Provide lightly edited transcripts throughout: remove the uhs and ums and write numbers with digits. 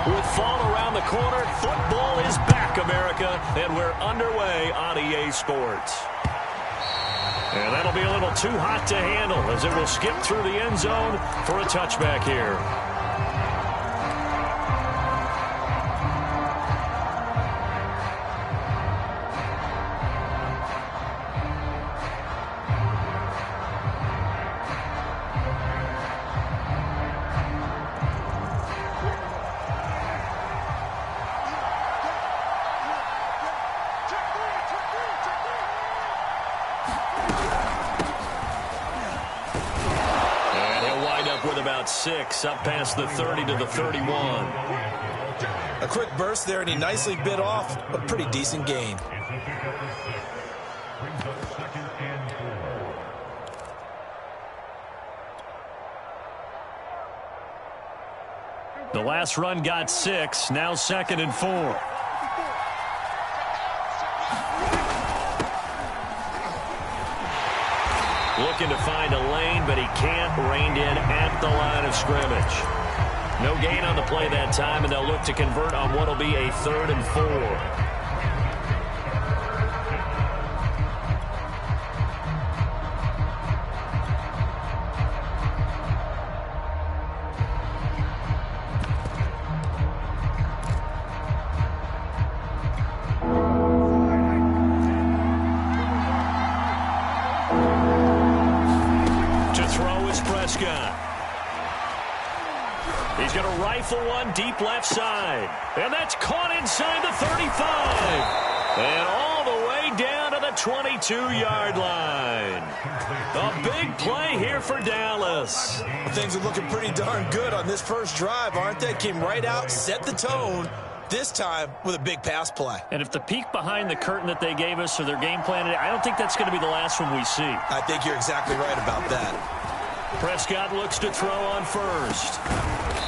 With fall around the corner, football is back, America, and we're underway on EA Sports. And that'll be a little too hot to handle as it will skip through the end zone for a touchback here. With about 6, up past the 30 to the 31. A quick burst there, and he nicely bit off a pretty decent gain. The last run got 6, now 2nd and 4. Looking to find a lane, but he can't. Reined in at the line of scrimmage. No gain on the play that time, and they'll look to convert on what will be a 3rd and 4. He's going to rifle one deep left side. And that's caught inside the 35. And all the way down to the 22-yard line. A big play here for Dallas. Things are looking pretty darn good on this first drive, aren't they? Came right out, set the tone, this time with a big pass play. And if the peek behind the curtain that they gave us or their game plan, I don't think that's going to be the last one we see. I think you're exactly right about that. Prescott looks to throw on first.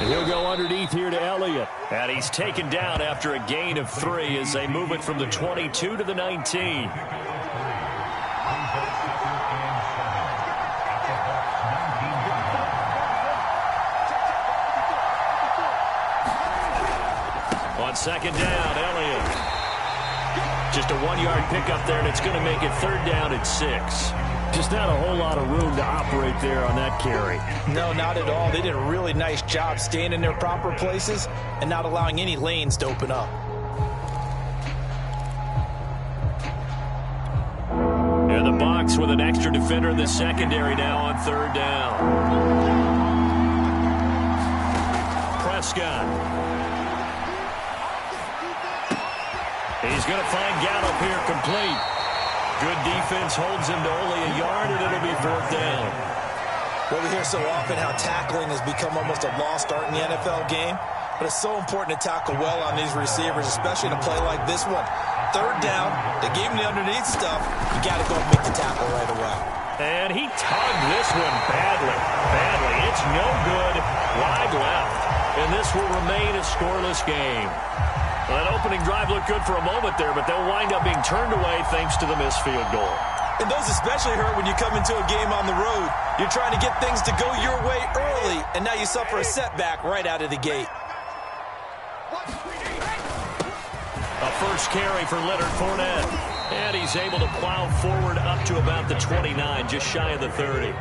And he'll go underneath here to Elliott. And he's taken down after a gain of 3 as they move it from the 22 to the 19. On 2nd down, Elliott. Just a 1-yard pickup there, and it's going to make it 3rd down and 6. Just not a whole lot of room to operate there on that carry. No, not at all. They did a really nice job staying in their proper places and not allowing any lanes to open up. In the box with an extra defender in the secondary now on 3rd down. Prescott. He's going to find Gallup here complete. Good defense holds him to only a yard, and it'll be 4th down. Well, we hear so often how tackling has become almost a lost art in the NFL game, but it's so important to tackle well on these receivers, especially in a play like this one. 3rd down, they gave him the underneath stuff. You got to go and make the tackle right away. And he tugged this one badly. It's no good. Wide left. And this will remain a scoreless game. Well, that opening drive looked good for a moment there, but they'll wind up being turned away thanks to the missed field goal. And those especially hurt when you come into a game on the road. You're trying to get things to go your way early, and now you suffer a setback right out of the gate. A first carry for Leonard Fournette. And he's able to plow forward up to about the 29, just shy of the 30.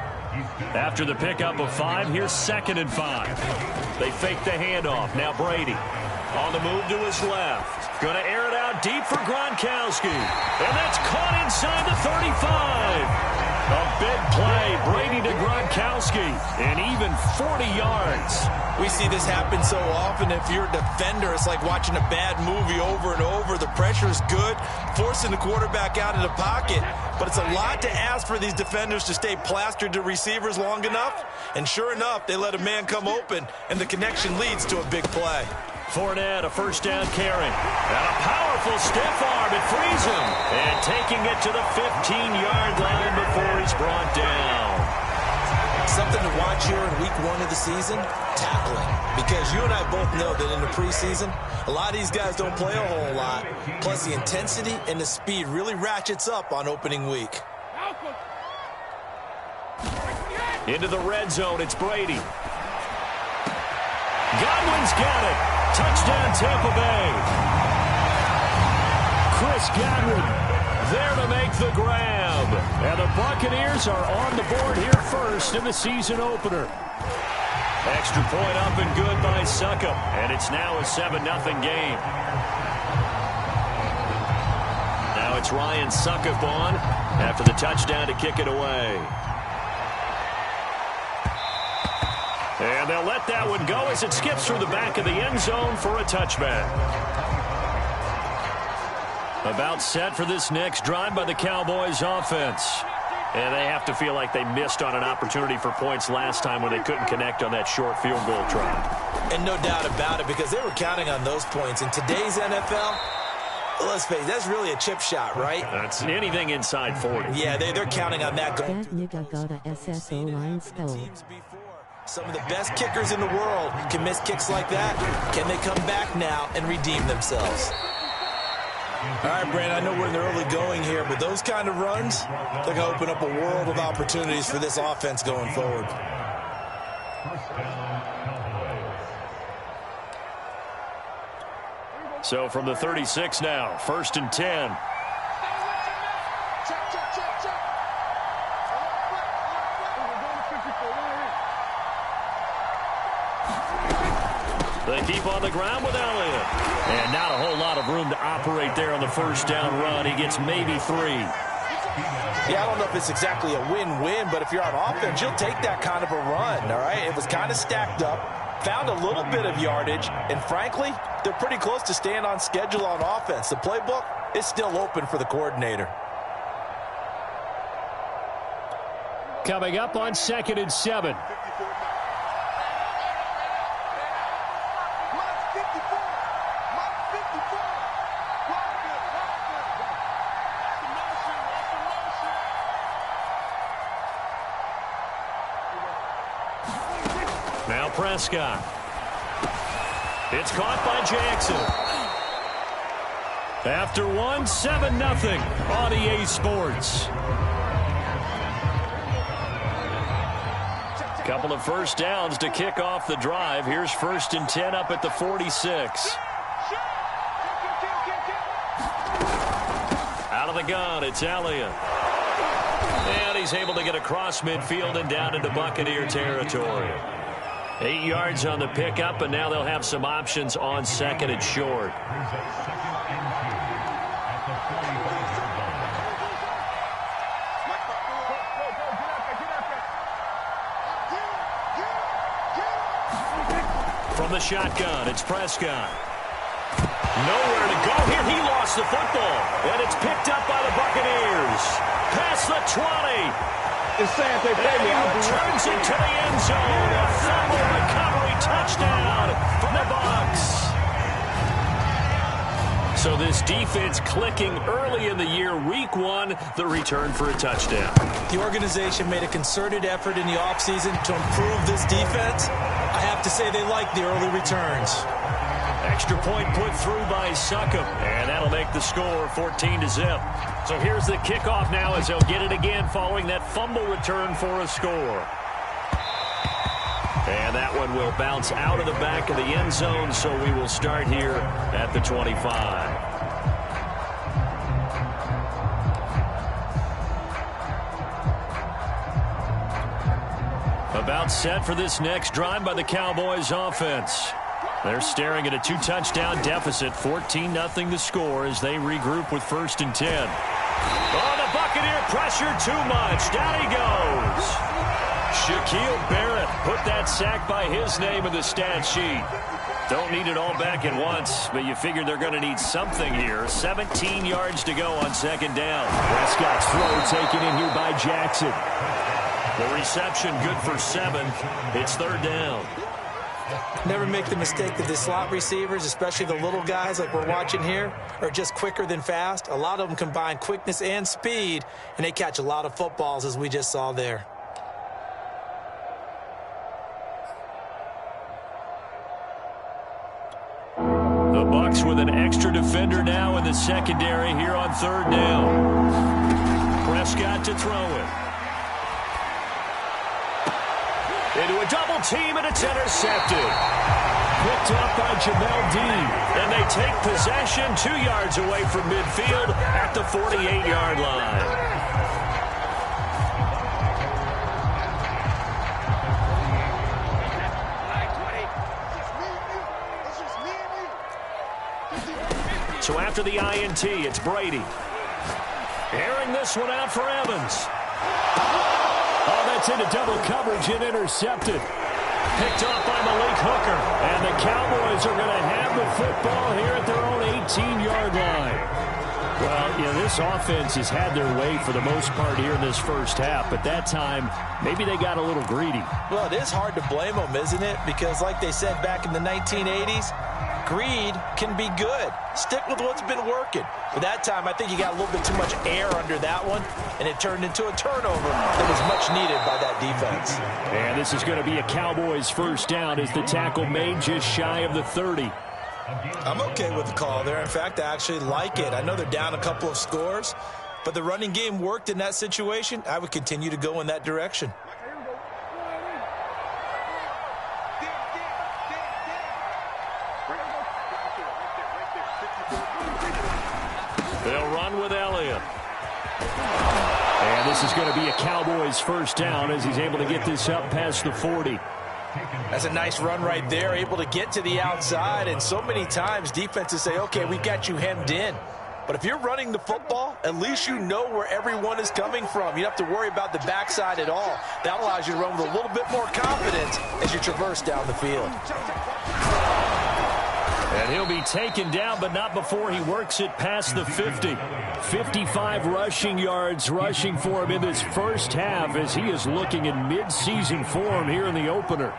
After the pickup of 5, here's 2nd and 5. They fake the handoff. Now Brady. On the move to his left. Going to air it out deep for Gronkowski. And that's caught inside the 35. A big play. Brady to Gronkowski. And even 40 yards. We see this happen so often. If you're a defender, it's like watching a bad movie over and over. The pressure is good, forcing the quarterback out of the pocket. But it's a lot to ask for these defenders to stay plastered to receivers long enough. And sure enough, they let a man come open, and the connection leads to a big play. Fournette, a first down carry. And a powerful stiff arm. It frees him. And taking it to the 15-yard line before he's brought down. Something to watch here in week 1 of the season, tackling. Because you and I both know that in the preseason, a lot of these guys don't play a whole lot. Plus, the intensity and the speed really ratchets up on opening week. Into the red zone, it's Brady. Godwin's got it. Touchdown, Tampa Bay. Chris Godwin there to make the grab. And the Buccaneers are on the board here first in the season opener. Extra point up and good by Succop. And it's now a 7-0 game. Now it's Ryan Succop on after the touchdown to kick it away. And they'll let that one go as it skips through the back of the end zone for a touchback. About set for this next drive by the Cowboys offense. And they have to feel like they missed on an opportunity for points last time when they couldn't connect on that short field goal try. And no doubt about it, because they were counting on those points. In today's NFL, let's face it, that's really a chip shot, right? That's anything inside 40. Yeah, they're counting on that goal. That nigga got a SSO line stole. Some of the best kickers in the world can miss kicks like that. Can they come back now and redeem themselves? All right, Brandon, I know we're in the early going here, but those kind of runs, they're going to open up a world of opportunities for this offense going forward. So from the 36 now, 1st and 10. They keep on the ground with Elliott. And not a whole lot of room to operate there on the first down run. He gets maybe 3. Yeah, I don't know if it's exactly a win-win, but if you're on offense, you'll take that kind of a run, all right? It was kind of stacked up, found a little bit of yardage, and frankly, they're pretty close to staying on schedule on offense. The playbook is still open for the coordinator. Coming up on 2nd and 7. Now Prescott. It's caught by Jackson. After one, 7-0 on EA Sports. Couple of first downs to kick off the drive. Here's 1st and 10 up at the 46. Out of the gun, it's Elliott. And he's able to get across midfield and down into Buccaneer territory. 8 yards on the pickup, and now they'll have some options on 2nd and short. From the shotgun, it's Prescott. Nowhere to go here. He lost the football, and it's picked up by the Buccaneers. Past the 20. It's saying they pay me. And he returns into the end zone. A fumble recovery touchdown for the Bucs. So this defense clicking early in the year. Week 1, the return for a touchdown. The organization made a concerted effort in the offseason to improve this defense. I have to say they like the early returns. Extra point put through by Succop, and that'll make the score 14-0. So here's the kickoff now as they'll get it again following that fumble return for a score. And that one will bounce out of the back of the end zone, so we will start here at the 25. About set for this next drive by the Cowboys offense. They're staring at a 2-touchdown deficit, 14-0 the score as they regroup with 1st and 10. Oh, the Buccaneer pressure too much. Down he goes. Shaquille Barrett put that sack by his name in the stat sheet. Don't need it all back at once, but you figure they're going to need something here. 17 yards to go on 2nd down. Prescott's throw taken in here by Jackson. The reception good for 7. It's 3rd down. Never make the mistake that the slot receivers, especially the little guys like we're watching here, are just quicker than fast. A lot of them combine quickness and speed, and they catch a lot of footballs, as we just saw there. The Bucs with an extra defender now in the secondary here on 3rd down. Prescott to throw it. Into a double team, and it's intercepted. picked up by Jamel Dean. And they take possession 2 yards away from midfield at the 48-yard line. So after the INT, it's Brady. Airing this one out for Evans. Oh, that's into double coverage and intercepted. Picked off by Malik Hooker. And the Cowboys are going to have the football here at their own 18-yard line. Well, you know, this offense has had their way for the most part here in this first half, but that time, maybe they got a little greedy. Well, it is hard to blame them, isn't it? Because like they said back in the 1980s, greed can be good. Stick with what's been working. But that time, I think you got a little bit too much air under that one, and it turned into a turnover that was much needed by that defense. And this is going to be a Cowboys first down as the tackle made just shy of the 30. I'm okay with the call there. In fact, I actually like it. I know they're down a couple of scores, but the running game worked in that situation. I would continue to go in that direction. They'll run with Elliott. And this is going to be a Cowboys first down as he's able to get this up past the 40. That's a nice run right there, able to get to the outside. And so many times defenses say, okay, we've got you hemmed in. But if you're running the football, at least you know where everyone is coming from. You don't have to worry about the backside at all. That allows you to run with a little bit more confidence as you traverse down the field. And he'll be taken down, but not before he works it past the 50. 55 rushing yards rushing for him in this first half as he is looking in mid-season form here in the opener.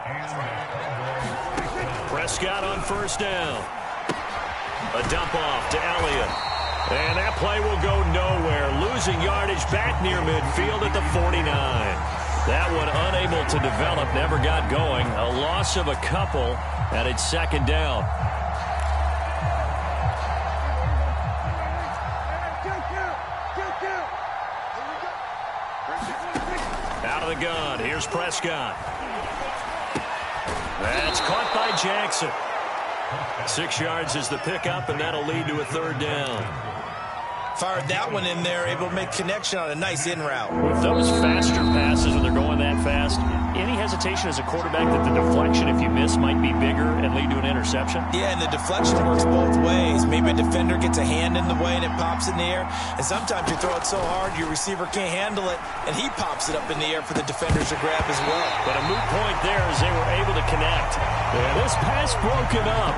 Prescott on first down. A dump off to Elliott. And that play will go nowhere. Losing yardage back near midfield at the 49. That one unable to develop, never got going. A loss of a couple, and it's second down. Out of the gun, here's Prescott. That's caught by Jackson. 6 yards is the pickup, and that'll lead to a third down. Fired that one in there, able to make connection on a nice in route. With those faster passes, when they're going that fast, any hesitation as a quarterback that the deflection, if you miss, might be bigger and lead to an interception? Yeah, and the deflection works both ways. Maybe a defender gets a hand in the way and it pops in the air. And sometimes you throw it so hard your receiver can't handle it, and he pops it up in the air for the defenders to grab as well. But a moot point there as they were able to connect. And this pass broken up.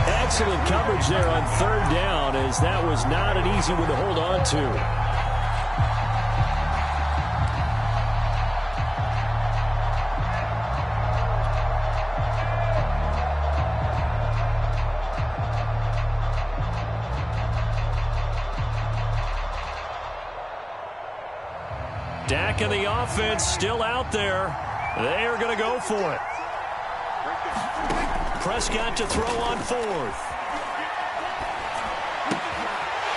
Excellent coverage there on third down, as that was not an easy one to hold on to. Dak and the offense still out there. They are going to go for it. Prescott to throw on fourth.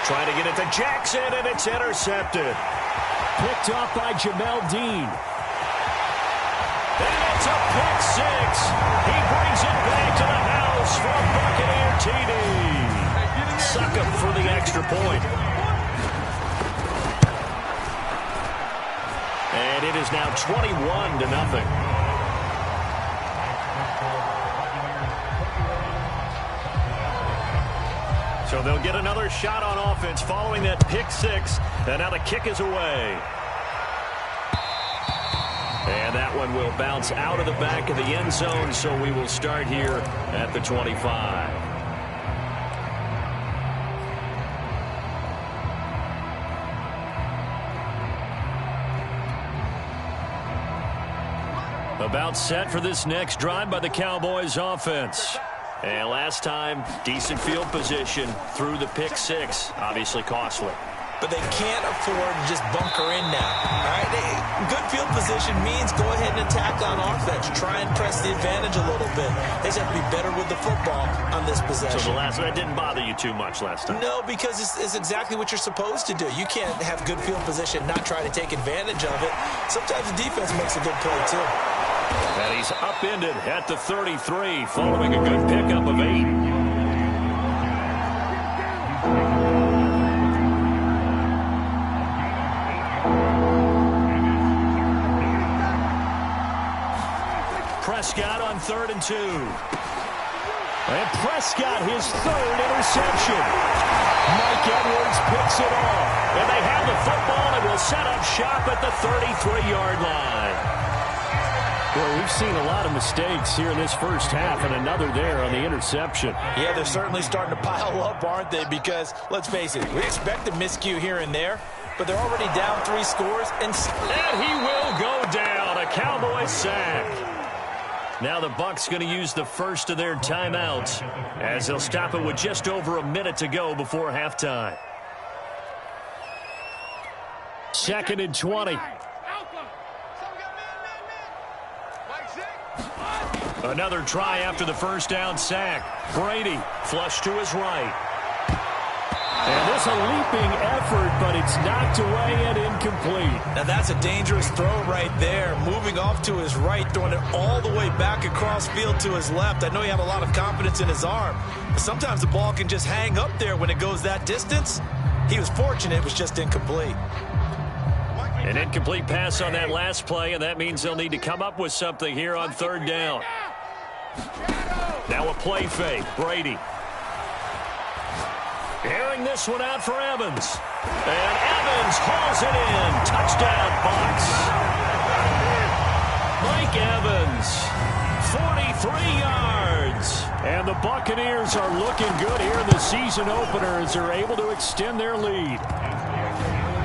Trying to get it to Jackson, and it's intercepted. Picked off by Jamel Dean. And it's a pick six. He brings it back to the house for a Buccaneer TD. Suck him for the extra point. And it is now 21-0. So they'll get another shot on offense following that pick six. And now the kick is away. And that one will bounce out of the back of the end zone. So we will start here at the 25. About set for this next drive by the Cowboys offense. And last time, decent field position through the pick six. Obviously costly. But they can't afford to just bunker in now. All right, good field position means go ahead and attack on offense. Try and press the advantage a little bit. They just have to be better with the football on this possession. So the last one, that didn't bother you too much last time? No, because it's exactly what you're supposed to do. You can't have good field position, not try to take advantage of it. Sometimes the defense makes a good play, too. And he's upended at the 33 following a good pickup of 8. Prescott on 3rd and 2. And Prescott, his 3rd interception. Mike Edwards picks it off. And they have the football and will set up shop at the 33-yard line. Well, we've seen a lot of mistakes here in this first half, and another there on the interception. Yeah, they're certainly starting to pile up, aren't they? Because, let's face it, we expect a miscue here and there, but they're already down 3 scores. And he will go down. A Cowboy sack. Now the Bucs going to use the first of their timeouts as they'll stop it with just over a minute to go before halftime. 2nd and 20. Another try after the first down sack. Brady flush to his right. And this a leaping effort, but it's knocked away and incomplete. Now that's a dangerous throw right there. Moving off to his right, throwing it all the way back across field to his left. I know he had a lot of confidence in his arm, but sometimes the ball can just hang up there when it goes that distance. He was fortunate it was just incomplete. An incomplete pass on that last play, and that means they'll need to come up with something here on 3rd down. Now a play fake. Brady. Airing this one out for Evans. And Evans hauls it in. Touchdown, Bucs. Mike Evans, 43 yards. And the Buccaneers are looking good here in the season opener as they're able to extend their lead.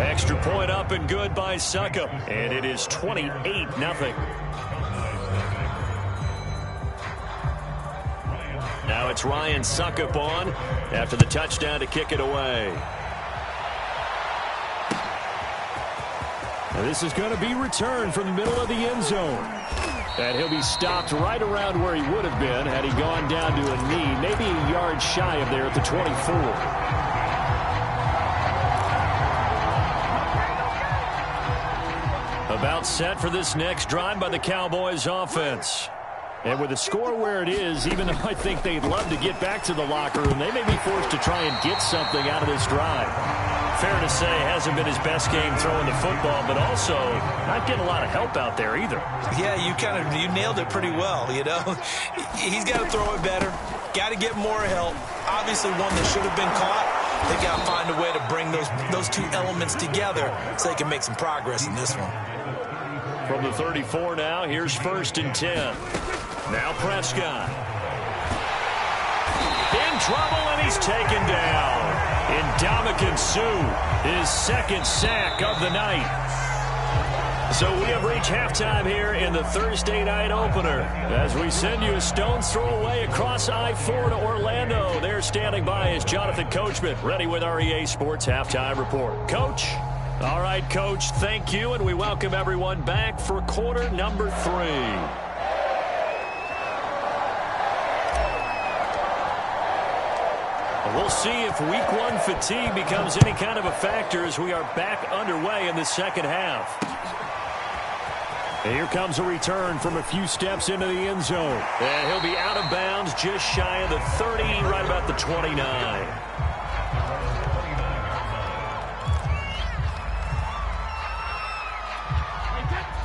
Extra point up and good by Succop. And it is 28-0. Now it's Ryan Succop on after the touchdown to kick it away. Now this is going to be returned from the middle of the end zone. And he'll be stopped right around where he would have been had he gone down to a knee, maybe a yard shy of there at the 24. About set for this next drive by the Cowboys offense. And with the score where it is, even though I think they'd love to get back to the locker room, they may be forced to try and get something out of this drive. Fair to say, hasn't been his best game throwing the football, but also not getting a lot of help out there either. Yeah, you nailed it pretty well, you know. He's got to throw it better, got to get more help. Obviously one that should have been caught. They got to find a way to bring those two elements together so they can make some progress in this one. From the 34 now, here's 1st and 10. Now Prescott. In trouble, and he's taken down. Ndamukong Suh, his 2nd sack of the night. So we have reached halftime here in the Thursday night opener as we send you a stone's throw away across I-4 to Orlando. There standing by is Jonathan Coachman, ready with our EA Sports Halftime Report. Coach? All right, Coach, thank you, and we welcome everyone back for quarter number 3. We'll see if week 1 fatigue becomes any kind of a factor as we are back underway in the second half. And here comes a return from a few steps into the end zone. And he'll be out of bounds just shy of the 30, right about the 29.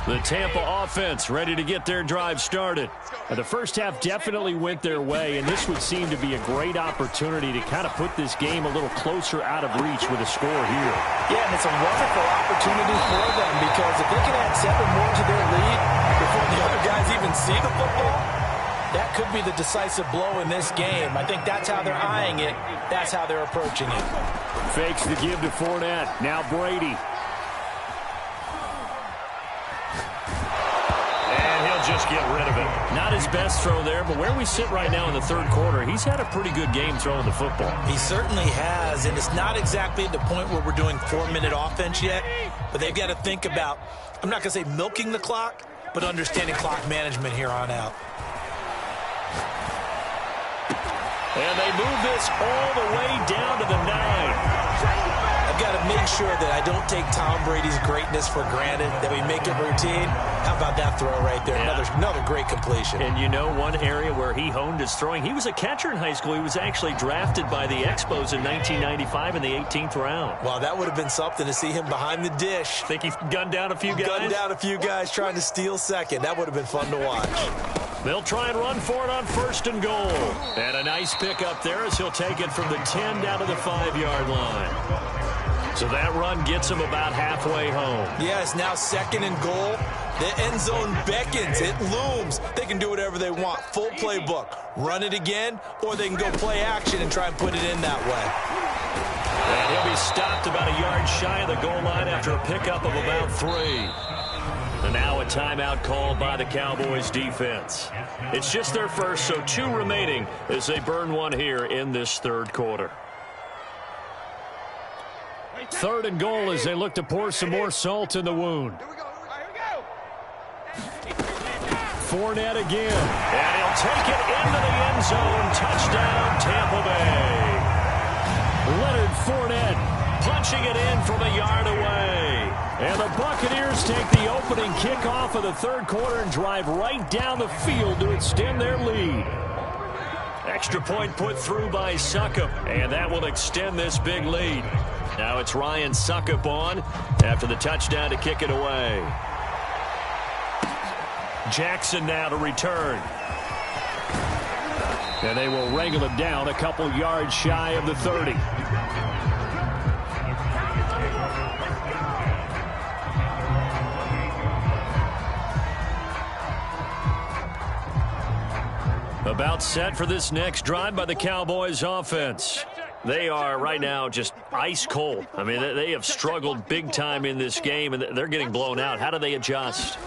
The Tampa offense ready to get their drive started. The first half definitely went their way, and this would seem to be a great opportunity to kind of put this game a little closer out of reach with a score here. Yeah, and it's a wonderful opportunity for them because if they can add 7 more to their lead before the other guys even see the football, that could be the decisive blow in this game. I think that's how they're eyeing it. That's how they're approaching it. Fakes the give to Fournette. Now Brady. Just get rid of it. Not his best throw there, but where we sit right now in the 3rd quarter, he's had a pretty good game throwing the football. He certainly has, and it's not exactly at the point where we're doing 4-minute offense yet, but they've got to think about, I'm not going to say milking the clock, but understanding clock management here on out. And they move this all the way down to the 9. I've got to make sure that I don't take Tom Brady's greatness for granted, that we make it routine. How about that throw right there? Yeah. Another great completion. And you know one area where he honed his throwing, he was a catcher in high school. He was actually drafted by the Expos in 1995 in the 18th round. Well, that would have been something to see him behind the dish. Think he gunned down a few guys? Gunned down a few guys trying to steal second. That would have been fun to watch. They'll try and run for it on 1st and goal. And a nice pick up there as he'll take it from the 10 down to the 5-yard line. So that run gets him about halfway home. Yeah, it's now 2nd and goal. The end zone beckons. It looms. They can do whatever they want. Full playbook. Run it again, or they can go play action and try and put it in that way. And he'll be stopped about a yard shy of the goal line after a pickup of about 3. And now a timeout called by the Cowboys defense. It's just their first, so 2 remaining as they burn one here in this 3rd quarter. 3rd and goal as they look to pour some more salt in the wound. Fournette again. And he'll take it into the end zone. Touchdown, Tampa Bay. Leonard Fournette punching it in from a yard away. And the Buccaneers take the opening kickoff of the 3rd quarter and drive right down the field to extend their lead. Extra point put through by Succop, and that will extend this big lead. Now it's Ryan Succop on after the touchdown to kick it away. Jackson now to return. And they will wrangle him down a couple yards shy of the 30. About set for this next drive by the Cowboys offense. They are right now just ice cold. I mean, they have struggled big time in this game, and they're getting blown out. How do they adjust?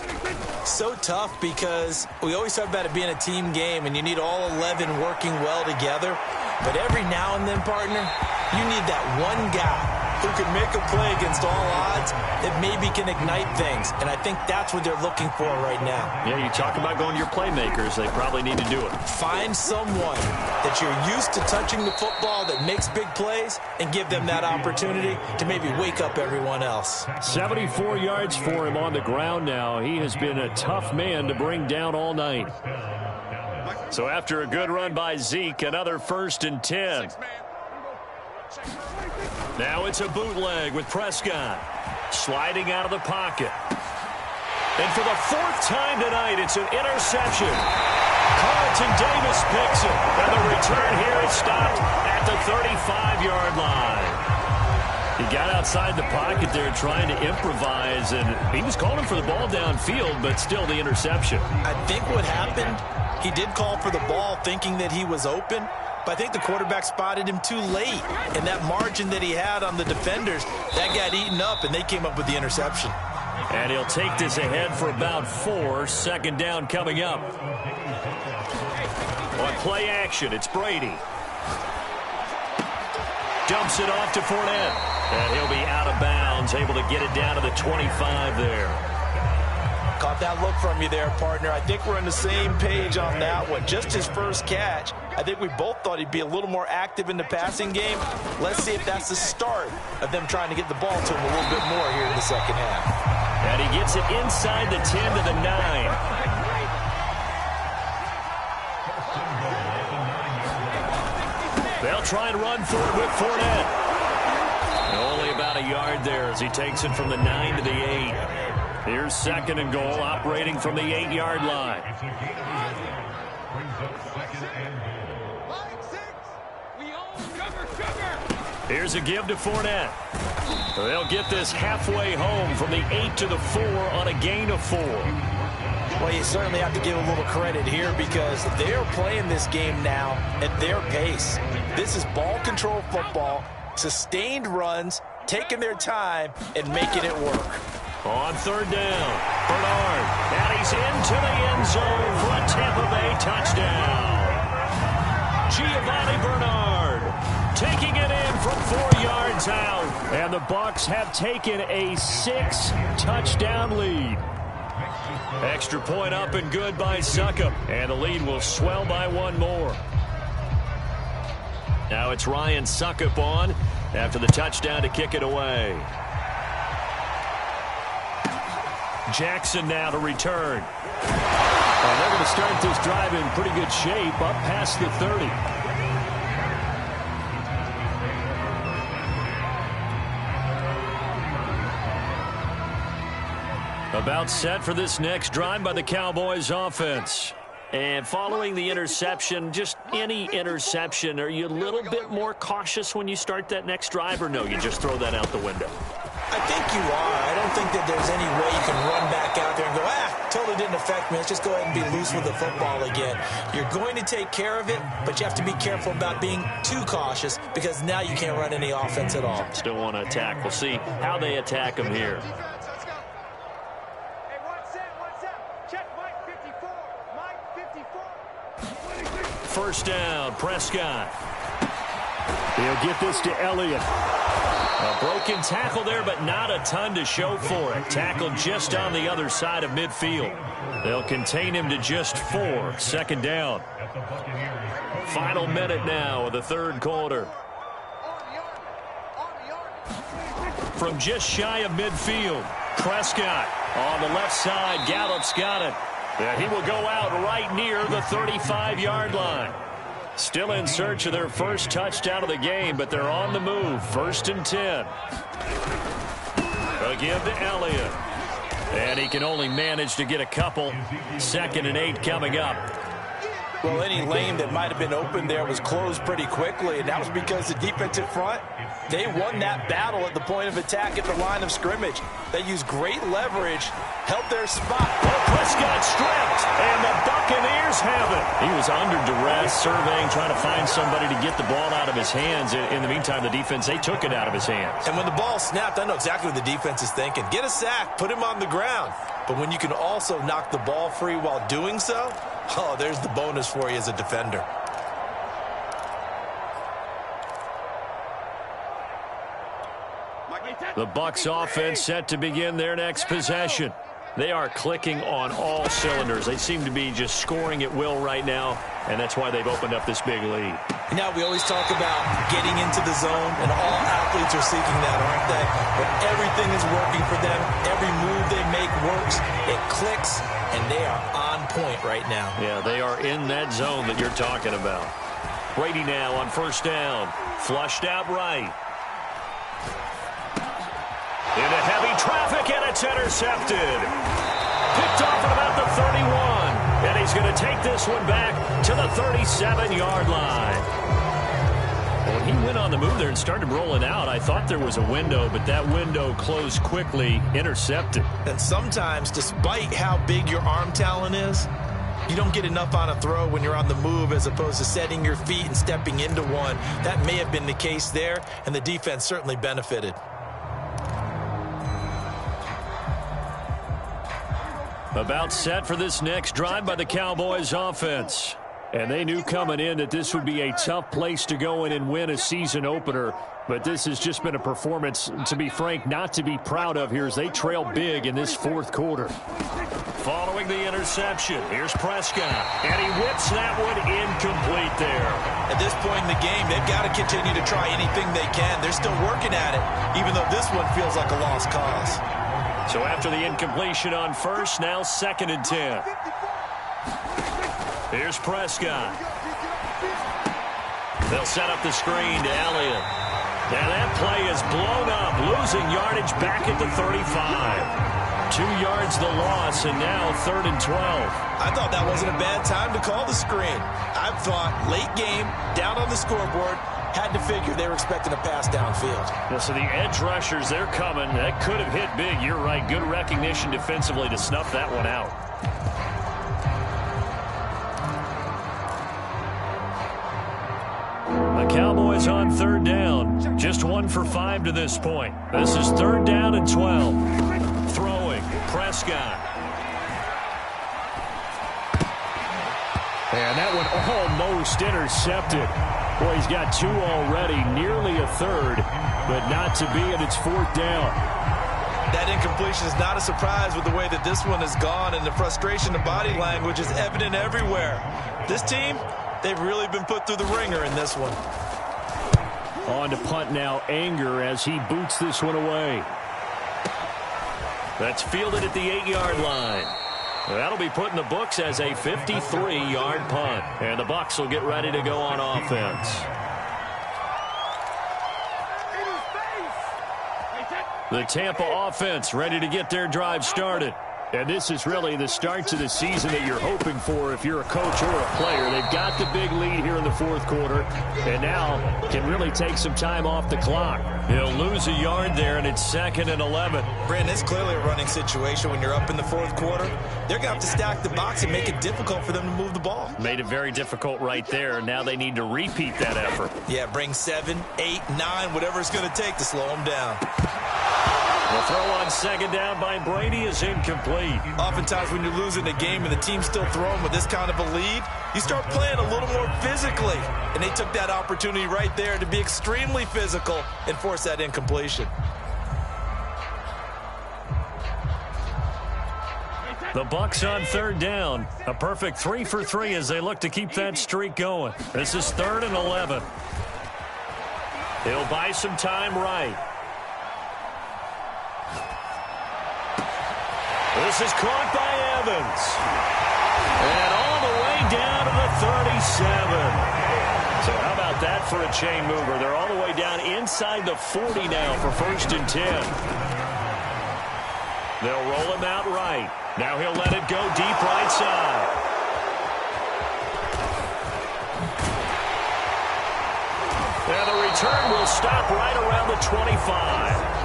So tough because we always talk about it being a team game, and you need all 11 working well together. But every now and then, partner, you need that one guy who can make a play against all odds that maybe can ignite things. And I think that's what they're looking for right now. Yeah, you talk about going to your playmakers. They probably need to do it. Find someone that you're used to touching the football that makes big plays and give them that opportunity to maybe wake up everyone else. 74 yards for him on the ground now. He has been a tough man to bring down all night. So after a good run by Zeke, another 1st and 10. Now it's a bootleg with Prescott. Sliding out of the pocket. And for the 4th time tonight, it's an interception. Carlton Davis picks it. And the return here is stopped at the 35-yard line. He got outside the pocket there trying to improvise, and he was calling for the ball downfield, but still the interception. I think what happened, he did call for the ball thinking that he was open, but I think the quarterback spotted him too late. And that margin that he had on the defenders, that got eaten up, and they came up with the interception. And he'll take this ahead for about 4. 2nd down coming up. On play action, it's Brady. Dumps it off to Fournette. And he'll be out of bounds, able to get it down to the 25 there. Caught that look from you there, partner. I think we're on the same page on that one. Just his first catch. I think we both thought he'd be a little more active in the passing game. Let's see if that's the start of them trying to get the ball to him a little bit more here in the 2nd half. And he gets it inside the 10 to the 9. They'll try and run for it with Fournette. Only about a yard there as he takes it from the 9 to the 8. Here's 2nd and goal, operating from the 8-yard line. Here's a give to Fournette. They'll get this halfway home from the 8 to the 4 on a gain of 4. Well, you certainly have to give a little credit here because they're playing this game now at their pace. This is ball control football, sustained runs, taking their time, and making it work. On 3rd down, Bernard, and he's into the end zone for a Tampa Bay touchdown. Giovanni Bernard taking it in from 4 yards out. And the Bucs have taken a 6-touchdown lead. Extra point up and good by Succop, and the lead will swell by 1 more. Now it's Ryan Suckup on after the touchdown to kick it away. Jackson now to return. And they're going to start this drive in pretty good shape up past the 30. About set for this next drive by the Cowboys offense. And following the interception, just any interception, are you a little bit more cautious when you start that next drive, or no, you just throw that out the window? I think you are. I don't think that there's any way you can run back out there and go, totally didn't affect me. Let's just go ahead and be loose with the football again. You're going to take care of it, but you have to be careful about being too cautious because now you can't run any offense at all. Still want to attack. We'll see how they attack them here. First down, Prescott. He'll get this to Elliott. A broken tackle there, but not a ton to show for it. Tackled just on the other side of midfield. They'll contain him to just 4. Second down. Final minute now of the third quarter. From just shy of midfield, Prescott on the left side. Gallup's got it. And he will go out right near the 35-yard line. Still in search of their first touchdown of the game, but they're on the move. 1st and 10. Again to Elliott. And he can only manage to get a couple. 2nd and 8 coming up. Well, any lane that might have been open there was closed pretty quickly, and that was because the defensive front, they won that battle at the point of attack at the line of scrimmage. They used great leverage, held their spot. Well, Prescott stripped, and the Buccaneers have it. He was under duress, surveying, trying to find somebody to get the ball out of his hands. In the meantime, the defense, they took it out of his hands. And when the ball snapped, I know exactly what the defense is thinking. Get a sack, put him on the ground. But when you can also knock the ball free while doing so, oh, there's the bonus for you as a defender. The Bucs offense set to begin their next possession. They are clicking on all cylinders. They seem to be just scoring at will right now, and that's why they've opened up this big lead. Now, we always talk about getting into the zone, and all athletes are seeking that, aren't they? But everything is working for them. Every move they make works. It clicks, and they are on point right now. Yeah, they are in that zone that you're talking about. Brady now on 1st down. Flushed out right. Into heavy traffic, and it's intercepted. Picked off at about the 31. And he's going to take this one back to the 37-yard line. When he went on the move there and started rolling out, I thought there was a window, but that window closed quickly, intercepted. And sometimes, despite how big your arm talent is, you don't get enough on a throw when you're on the move as opposed to setting your feet and stepping into one. That may have been the case there, and the defense certainly benefited. About set for this next drive by the Cowboys offense. And they knew coming in that this would be a tough place to go in and win a season opener. But this has just been a performance, to be frank, not to be proud of here as they trail big in this 4th quarter. Following the interception, here's Prescott. And he whips that one incomplete there. At this point in the game, they've got to continue to try anything they can. They're still working at it, even though this one feels like a lost cause. So after the incompletion on 1st, now 2nd and 10. Here's Prescott. They'll set up the screen to Elliott. And that play is blown up, losing yardage back at the 35. 2 yards the loss, and now 3rd and 12. I thought that wasn't a bad time to call the screen. I thought late game, down on the scoreboard, had to figure they were expecting a pass downfield. Yeah, so the edge rushers, they're coming. That could have hit big. You're right. Good recognition defensively to snuff that one out. The Cowboys on 3rd down. Just 1 for 5 to this point. This is 3rd down and 12. Throwing, Prescott. And that one almost intercepted. Boy, he's got 2 already, nearly a 3rd, but not to be, and it's 4th down. That incompletion is not a surprise with the way that this one has gone, and the frustration of body language is evident everywhere. This team, they've really been put through the ringer in this one. On to punt now, Anger, as he boots this one away. That's fielded at the 8-yard line. That'll be put in the books as a 53-yard punt. And the Bucs will get ready to go on offense. The Tampa offense ready to get their drive started. And this is really the start to the season that you're hoping for if you're a coach or a player. They've got the big lead here in the fourth quarter, and now can really take some time off the clock. He'll lose a yard there, and it's 2nd and 11. Brandon, it's clearly a running situation when you're up in the fourth quarter. They're going to have to stack the box and make it difficult for them to move the ball. Made it very difficult right there. Now they need to repeat that effort. Yeah, bring 7, 8, 9, whatever it's going to take to slow them down. The throw on 2nd down by Brady is incomplete. Oftentimes when you're losing a game and the team's still throwing with this kind of a lead, you start playing a little more physically. And they took that opportunity right there to be extremely physical and force that incompletion. The Bucs on 3rd down. A perfect 3 for 3 as they look to keep that streak going. This is 3rd and 11. He'll buy some time right. This is caught by Evans. And all the way down to the 37. So how about that for a chain mover? They're all the way down inside the 40 now for 1st and 10. They'll roll him out right. Now he'll let it go deep right side. And the return will stop right around the 25.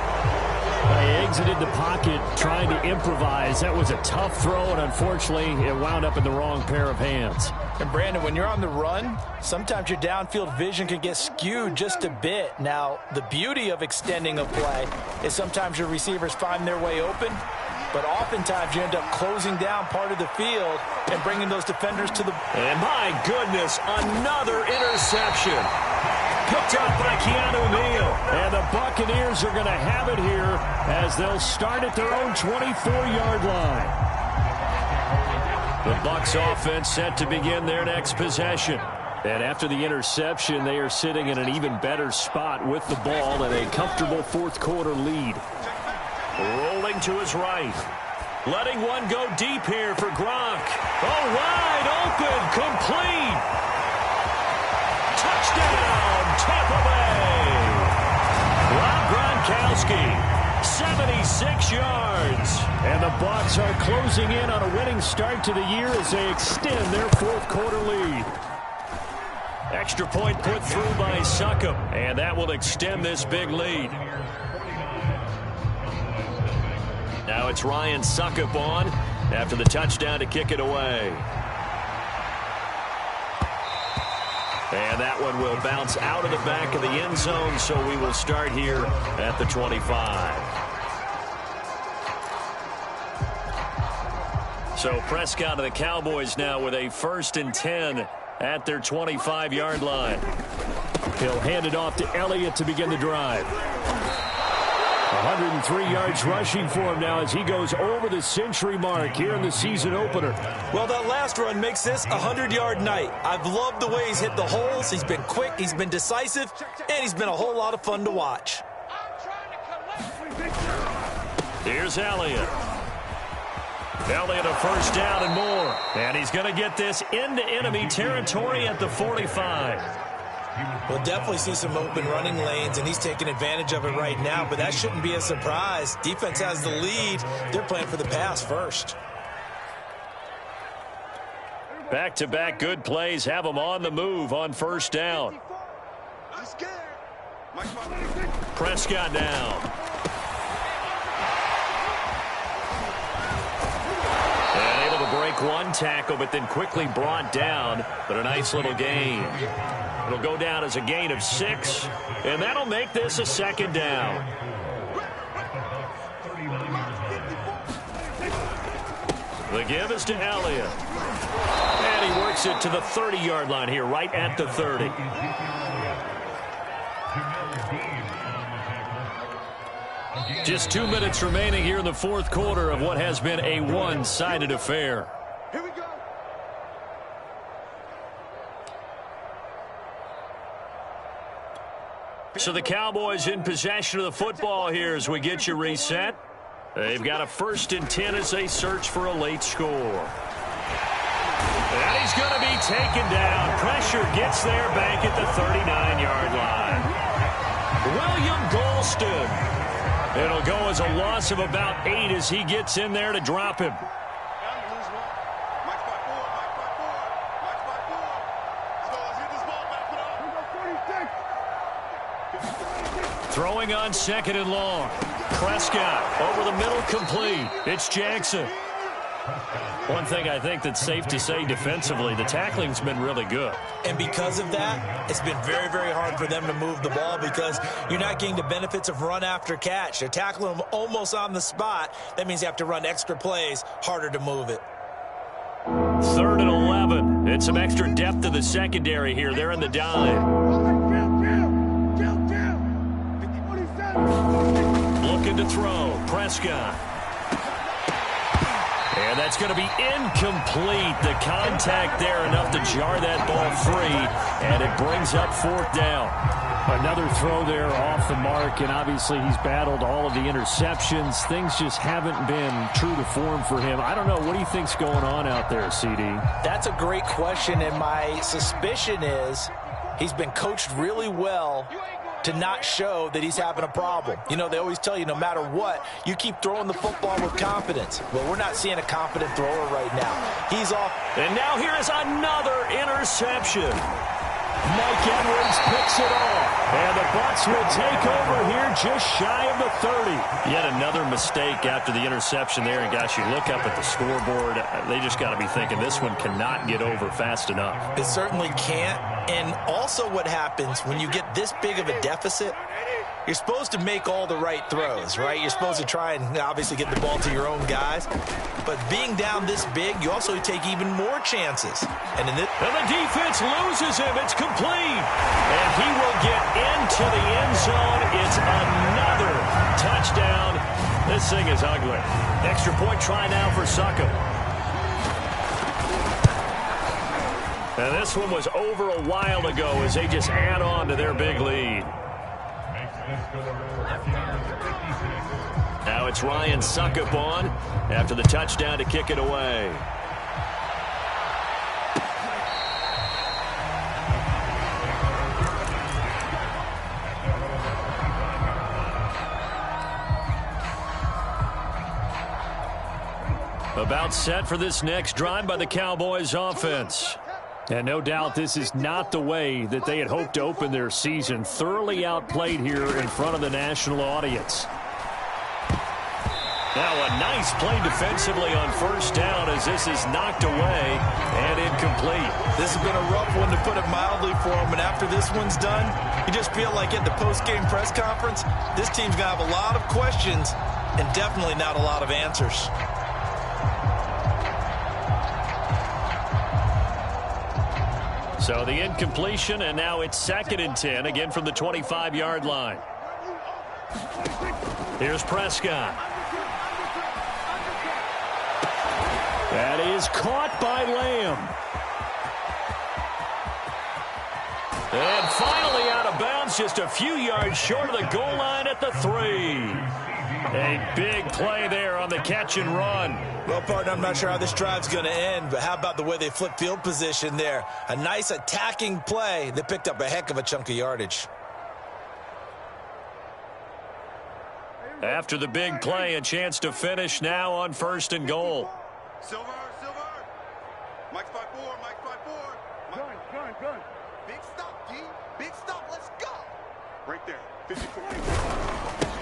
They exited the pocket trying to improvise. That was a tough throw, and unfortunately, it wound up in the wrong pair of hands. And, Brandon, when you're on the run, sometimes your downfield vision can get skewed just a bit. Now, the beauty of extending a play is sometimes your receivers find their way open, but oftentimes you end up closing down part of the field and bringing those defenders to the... And my goodness, another interception. Picked up by Keanu Neal. And the Buccaneers are going to have it here as they'll start at their own 24-yard line. The Bucs offense set to begin their next possession. And after the interception, they are sitting in an even better spot with the ball and a comfortable fourth quarter lead. Rolling to his right. Letting one go deep here for Gronk. Oh, wide open, complete. Touchdown, Tampa Bay. Rob Gronkowski, 76 yards. And the Bucs are closing in on a winning start to the year as they extend their fourth quarter lead. Extra point put through by Succop, and that will extend this big lead. Now it's Ryan Succop on after the touchdown to kick it away. And that one will bounce out of the back of the end zone, so we will start here at the 25. So Prescott of the Cowboys now with a 1st and 10 at their 25-yard line. He'll hand it off to Elliott to begin the drive. 103 yards rushing for him now as he goes over the century mark here in the season opener. Well, that last run makes this a 100-yard night. I've loved the way he's hit the holes. He's been quick, he's been decisive, and he's been a whole lot of fun to watch. Here's Elliott. Elliott a 1st down and more. And he's going to get this into enemy territory at the 45. We'll definitely see some open running lanes, and he's taking advantage of it right now, but that shouldn't be a surprise. Defense has the lead. They're playing for the pass first. Back-to-back good plays have them on the move on 1st down. Prescott now. And able to break one tackle, but then quickly brought down. But a nice little gain. It'll go down as a gain of 6, and that'll make this a 2nd down. The give is to Elliott. And he works it to the 30-yard line here, right at the 30. Just 2 minutes remaining here in the fourth quarter of what has been a one-sided affair. Here we go. So the Cowboys in possession of the football here as we get you reset. They've got a 1st and 10 as they search for a late score. And he's going to be taken down. Pressure gets there back at the 39-yard line. William Golston. It'll go as a loss of about 8 as he gets in there to drop him. Throwing on 2nd and long. Prescott over the middle, complete. It's Jackson. One thing I think that's safe to say defensively, the tackling's been really good. And because of that, it's been very, very hard for them to move the ball because you're not getting the benefits of run after catch. They're tackling them almost on the spot. That means you have to run extra plays, harder to move it. 3rd and 11. It's some extra depth to the secondary here. They're in the dime. Looking to throw. Prescott. And that's going to be incomplete. The contact there enough to jar that ball free, and it brings up 4th down. Another throw there off the mark, and obviously he's battled all of the interceptions. Things just haven't been true to form for him. I don't know. What do you think's going on out there, CD? That's a great question, and my suspicion is he's been coached really well to not show that he's having a problem. You know, they always tell you no matter what, you keep throwing the football with confidence. Well, we're not seeing a confident thrower right now. He's off. And now here is another interception. Mike Edwards picks it off. And the Bucs will take over here just shy of the 30. Yet another mistake after the interception there. And, gosh, you look up at the scoreboard. They just got to be thinking this one cannot get over fast enough. It certainly can't. And also what happens when you get this big of a deficit, you're supposed to make all the right throws, right? You're supposed to try and obviously get the ball to your own guys. But being down this big, you also take even more chances. And the defense loses him. It's complete. And he will get into the end zone. It's another touchdown. This thing is ugly. Extra point try now for Succop. And this one was over a while ago as they just add on to their big lead. Now it's Ryan Succop on after the touchdown to kick it away. About set for this next drive by the Cowboys offense. And no doubt this is not the way that they had hoped to open their season. Thoroughly outplayed here in front of the national audience. Now a nice play defensively on 1st down as this is knocked away and incomplete. This has been a rough one to put it mildly for him, and after this one's done, you just feel like at the post-game press conference, this team's going to have a lot of questions and definitely not a lot of answers. So the incompletion, and now it's 2nd and 10, again from the 25-yard line. Here's Prescott. That is caught by Lamb. And finally out of bounds, just a few yards short of the goal line at the 3. A big play there on the catch and run. Well, partner, I'm not sure how this drive's going to end, but how about the way they flip field position there? A nice attacking play that picked up a heck of a chunk of yardage. After the big play, a chance to finish now on 1st and goal. Silver. Mike's 5-4, Gun. Big stop, D. Big stop, let's go. Right there, 54.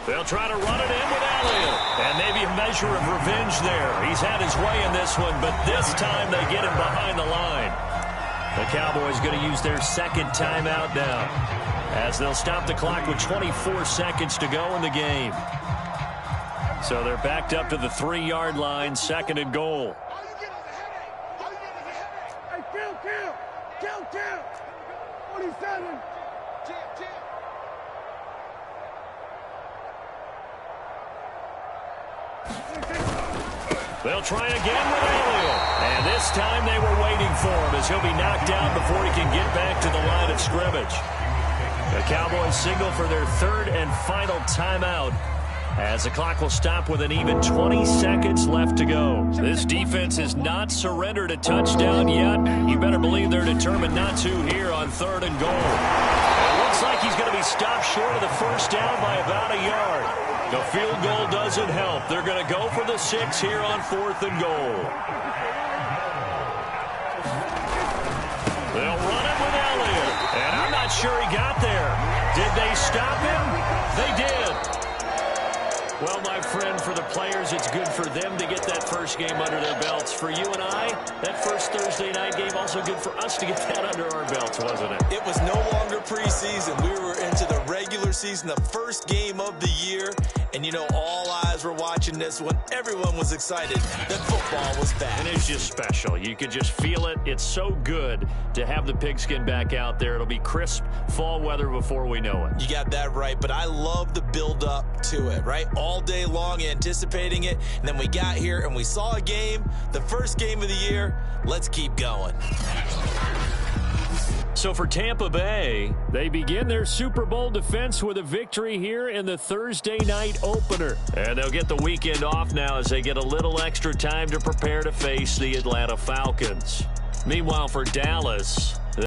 They'll try to run it in with Elliott. And maybe a measure of revenge there. He's had his way in this one, but this time they get him behind the line. The Cowboys going to use their 2nd timeout now, as they'll stop the clock with 24 seconds to go in the game. So they're backed up to the 3-yard line, 2nd and goal. Hey, kill. 47. They'll try again with Elliott. And this time they were waiting for him as he'll be knocked down before he can get back to the line of scrimmage. The Cowboys signal for their third and final timeout, as the clock will stop with an even 20 seconds left to go. This defense has not surrendered a touchdown yet. You better believe they're determined not to here on 3rd and goal. It looks like he's going to be stopped short of the first down by about a yard. The field goal doesn't help. They're going to go for the 6 here on 4th and goal. They'll run it with Elliott. And I'm not sure he got there. Did they stop him? They did. Well, my friend, for the players, it's good for them to get that first game under their belts. For you and I, that first Thursday night game, also good for us to get that under our belts, wasn't it? It was no longer preseason. We were into the regular season, the first game of the year. And, you know, all eyes were watching this one. Everyone was excited that football was back. And it's just special. You could just feel it. It's so good to have the pigskin back out there. It'll be crisp fall weather before we know it. You got that right, but I love the build-up to it, right? All day long anticipating it, and then we got here and we saw a game, the first game of the year. Let's keep going. So for Tampa Bay, they begin their Super Bowl defense with a victory here in the Thursday night opener. And they'll get the weekend off now as they get a little extra time to prepare to face the Atlanta Falcons. Meanwhile, for Dallas,